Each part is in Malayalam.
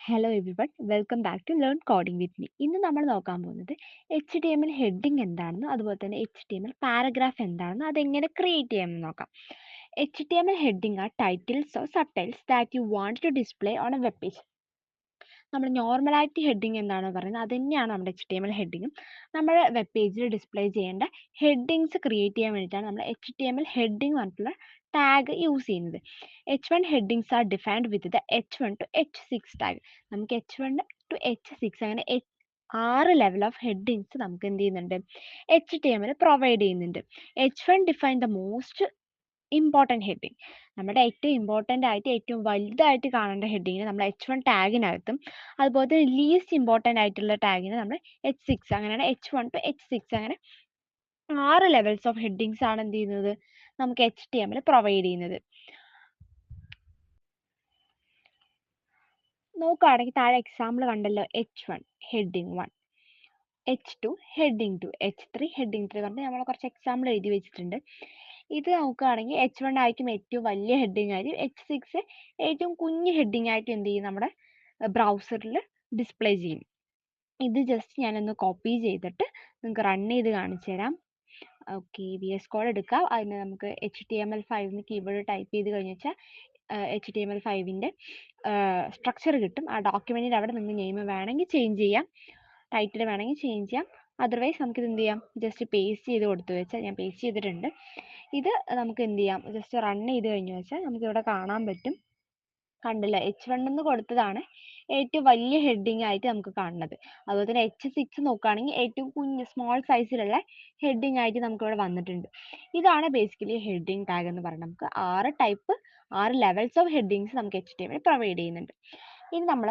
Hello everyone, welcome back to learn coding with me. ഇന്ന് നമ്മൾ നോക്കാൻ പോകുന്നത് HTML ഹെഡിങ് എന്താണെന്നും അതുപോലെ തന്നെ HTML പാരഗ്രാഫ് എന്താണെന്നും അതെങ്ങനെ ക്രിയേറ്റ് ചെയ്യാമെന്ന് നോക്കാം. HTML heading are titles or subtitles that you want to display on a web page. നമ്മൾ നോർമലായിട്ട് ഹെഡിങ് എന്താണോ പറയുന്നത് അത് തന്നെയാണ് നമ്മുടെ HTML ഹെഡിങ്ങും. നമ്മുടെ വെബ് പേജിൽ ഡിസ്പ്ലേ ചെയ്യേണ്ട ഹെഡിങ്സ് ക്രിയേറ്റ് ചെയ്യാൻ വേണ്ടിയിട്ടാണ് നമ്മൾ HTML ഹെഡിങ് പറഞ്ഞിട്ടുള്ള ടാഗ് യൂസ് ചെയ്യുന്നത്. H1 headings are defined with the H1 to H6 tag. നമുക്ക് H1 to H6 അങ്ങനെ 6 ലെവൽ ഓഫ് ഹെഡിങ്സ് നമുക്ക് എന്ത് ചെയ്യുന്നുണ്ട്, HTML പ്രൊവൈഡ് ചെയ്യുന്നുണ്ട്. H1 define the most important heading. നമ്മുടെ ഏറ്റവും ഇമ്പോർട്ടൻ്റ് ആയിട്ട് ഏറ്റവും വലുതായിട്ട് കാണേണ്ട ഹെഡിങ്ങിന് നമ്മൾ H1 ടാഗിനകത്തും അതുപോലെ തന്നെ ലീസ്റ്റ് ഇമ്പോർട്ടൻ്റ് ആയിട്ടുള്ള ടാഗിന് നമ്മൾ H6, അങ്ങനെയാണ് H1 to H6 അങ്ങനെ 6 ലെവൽസ് ഓഫ് ഹെഡിങ്സ് ആണ് എന്ത് ചെയ്യുന്നത്, നമുക്ക് HTML പ്രൊവൈഡ് ചെയ്യുന്നത്. നോക്കുകയാണെങ്കിൽ താഴെ എക്സാമ്പിൾ കണ്ടല്ലോ, H1 heading 1, H2 heading 2, H3 heading 3 പറഞ്ഞ് നമ്മൾ കുറച്ച് എക്സാമ്പിൾ എഴുതി വെച്ചിട്ടുണ്ട്. ഇത് നോക്കുകയാണെങ്കിൽ H1 ആയിരിക്കും ഏറ്റവും വലിയ ഹെഡിങ് ആയിരിക്കും, H6 ഏറ്റവും കുഞ്ഞു ഹെഡിങ് ആയിട്ട് എന്ത് ചെയ്യും, നമ്മുടെ ബ്രൗസറിൽ ഡിസ്പ്ലേ ചെയ്യും. ഇത് ജസ്റ്റ് ഞാനൊന്ന് കോപ്പി ചെയ്തിട്ട് നിങ്ങൾക്ക് റൺ ചെയ്ത് കാണിച്ചു തരാം. ഓക്കെ, VS കോഡ് എടുക്കാം. അതിന് നമുക്ക് HTML5 കീവേഡ് ടൈപ്പ് ചെയ്ത് കഴിഞ്ഞ് വെച്ചാൽ HTML5ൻ്റെ സ്ട്രക്ചർ കിട്ടും. ആ ഡോക്യുമെൻറ്റിൻ്റെ അവിടെ നിങ്ങൾ നെയിം വേണമെങ്കിൽ ചേഞ്ച് ചെയ്യാം, ടൈറ്റിൽ വേണമെങ്കിൽ ചേഞ്ച് ചെയ്യാം. അതർവൈസ് നമുക്കിത് എന്ത് ചെയ്യാം, ജസ്റ്റ് പേസ്റ്റ് ചെയ്ത് കൊടുത്തു വെച്ചാൽ, ഞാൻ പേസ്റ്റ് ചെയ്തിട്ടുണ്ട്. ഇത് നമുക്ക് എന്ത് ചെയ്യാം, ജസ്റ്റ് റൺ ചെയ്ത് കഴിഞ്ഞ് വെച്ചാൽ നമുക്കിവിടെ കാണാൻ പറ്റും. കണ്ടില്ല, H1 എന്ന് കൊടുത്തതാണ് ഏറ്റവും വലിയ ഹെഡിങ് ആയിട്ട് നമുക്ക് കാണുന്നത്. അതുപോലെ തന്നെ H6 നോക്കുകയാണെങ്കിൽ ഏറ്റവും കുഞ്ഞ് സ്മോൾ സൈസിലുള്ള ഹെഡിങ് ആയിട്ട് നമുക്കിവിടെ വന്നിട്ടുണ്ട്. ഇതാണ് ബേസിക്കലി ഹെഡിങ് ടാഗ് എന്ന് പറയുന്നത്. നമുക്ക് 6 ലെവൽസ് ഓഫ് ഹെഡിങ്സ് നമുക്ക് HTML പ്രൊവൈഡ് ചെയ്യുന്നുണ്ട്. ഇനി നമ്മൾ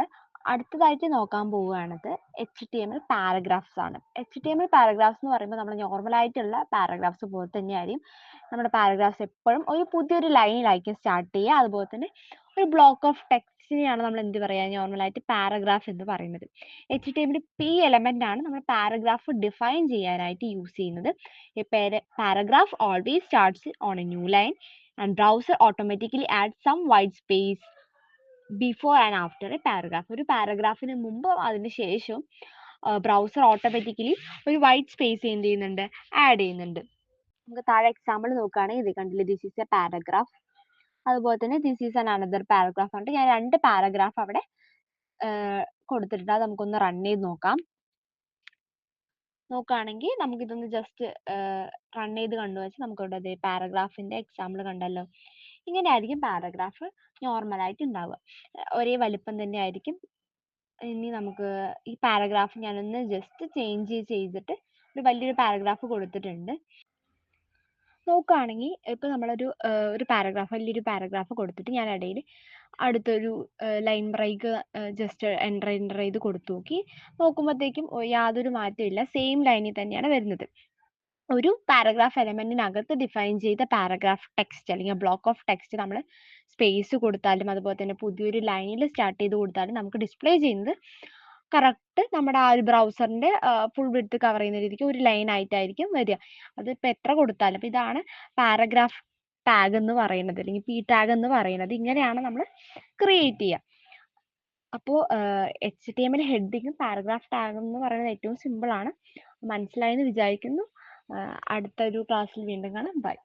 അടുത്തതായിട്ട് നോക്കാൻ പോവുകയാണത് HTML പാരഗ്രാഫ്സ് ആണ്. HTML പാരഗ്രാഫ്സ് എന്ന് പറയുമ്പോൾ നമ്മൾ നോർമലായിട്ടുള്ള പാരഗ്രാഫ്സ് പോലെ തന്നെയായിരിക്കും. നമ്മുടെ പാരഗ്രാഫ്സ് എപ്പോഴും ഒരു പുതിയൊരു ലൈനിലായിരിക്കും സ്റ്റാർട്ട് ചെയ്യുക. അതുപോലെ തന്നെ ഒരു ബ്ലോക്ക് ഓഫ് ടെക്സ്റ്റിനെയാണ് നമ്മൾ എന്ത് പറയുക, നോർമലായിട്ട് പാരഗ്രാഫ് എന്ന് പറയുന്നത്. HTML P എലമെന്റ് ആണ് നമ്മൾ പാരഗ്രാഫ് ഡിഫൈൻ ചെയ്യാനായിട്ട് യൂസ് ചെയ്യുന്നത്. Paragraph always starts on a new line and browser automatically add some white space before and after a paragraph. ഒരു പാരഗ്രാഫിന് മുമ്പ് അതിന് ശേഷവും ബ്രൗസർ ഓട്ടോമാറ്റിക്കലി ഒരു വൈറ്റ് സ്പേസ് എന്ത് ചെയ്യുന്നുണ്ട്, ആഡ് ചെയ്യുന്നുണ്ട്. നമുക്ക് താഴെ എക്സാമ്പിൾ നോക്കുകയാണെങ്കിൽ ഇത് കണ്ടില്ലേ, ദിസ് ഈസ് എ പാരഗ്രാഫ്. അതുപോലെ തന്നെ this is an another paragraph ഉണ്ട്. ഞാൻ 2 പാരഗ്രാഫ് അവിടെ കൊടുത്തിട്ടുണ്ട്. അത് നമുക്കൊന്ന് റൺ ചെയ്ത് നോക്കാം. നോക്കുകയാണെങ്കിൽ നമുക്കിതൊന്ന് ജസ്റ്റ് റൺ ചെയ്ത് കണ്ടുവെച്ചാൽ നമുക്കിവിടെ അതേ പാരഗ്രാഫിൻ്റെ എക്സാമ്പിൾ കണ്ടല്ലോ. ഇങ്ങനെ ആയിരിക്കും പാരഗ്രാഫ് നോർമലായിട്ട് ഉണ്ടാവുക, ഒരേ വലിപ്പം തന്നെ ആയിരിക്കും. ഇനി നമുക്ക് ഈ പാരഗ്രാഫ് ഞാനൊന്ന് ജസ്റ്റ് ചേഞ്ച് ചെയ്തിട്ട് ഒരു വലിയൊരു പാരഗ്രാഫ് കൊടുത്തിട്ടുണ്ട്. നോക്കുകയാണെങ്കിൽ ഇപ്പോൾ നമ്മളൊരു പാരഗ്രാഫ്, വലിയൊരു പാരഗ്രാഫ് കൊടുത്തിട്ട് ഞാൻ ഇടയിൽ അടുത്തൊരു ലൈൻ ബ്രേക്ക് ജസ്റ്റ് എൻ്റർ ചെയ്ത് കൊടുത്തു നോക്കുമ്പോഴത്തേക്കും യാതൊരു മാറ്റമില്ല, സെയിം ലൈനിൽ തന്നെയാണ് വരുന്നത്. ഒരു പാരഗ്രാഫ് എലമെന്റിനകത്ത് ഡിഫൈൻ ചെയ്ത പാരഗ്രാഫ് ടെക്സ്റ്റ് അല്ലെങ്കിൽ ബ്ലോക്ക് ഓഫ് ടെക്സ്റ്റ് നമ്മൾ സ്പേസ് കൊടുത്താലും അതുപോലെ തന്നെ പുതിയൊരു ലൈനിൽ സ്റ്റാർട്ട് ചെയ്ത് കൊടുത്താലും നമുക്ക് ഡിസ്പ്ലേ ചെയ്യുന്നത് കറക്റ്റ് നമ്മുടെ ആ ഒരു ബ്രൗസറിന്റെ ഫുൾ വിഡ്ത്ത് കവർ ചെയ്യുന്ന രീതിക്ക് ഒരു ലൈൻ ആയിട്ടായിരിക്കും വരിക. അതിപ്പോൾ എത്ര കൊടുത്താലും. അപ്പോൾ ഇതാണ് പാരഗ്രാഫ് ടാഗ് എന്ന് പറയുന്നത്, അല്ലെങ്കിൽ P ടാഗ് എന്ന് പറയുന്നത്. ഇങ്ങനെയാണ് നമ്മൾ ക്രിയേറ്റ് ചെയ്യുക. അപ്പോൾ HTML ഹെഡിങ്ങും പാരഗ്രാഫ് ടാഗും എന്ന് പറയുന്നത് ഏറ്റവും സിമ്പിൾ ആണ്. മനസ്സിലായെന്ന് വിചാരിക്കുന്നു. അടുത്തൊരു ക്ലാസ്സിൽ വീണ്ടും കാണാം. ബൈ.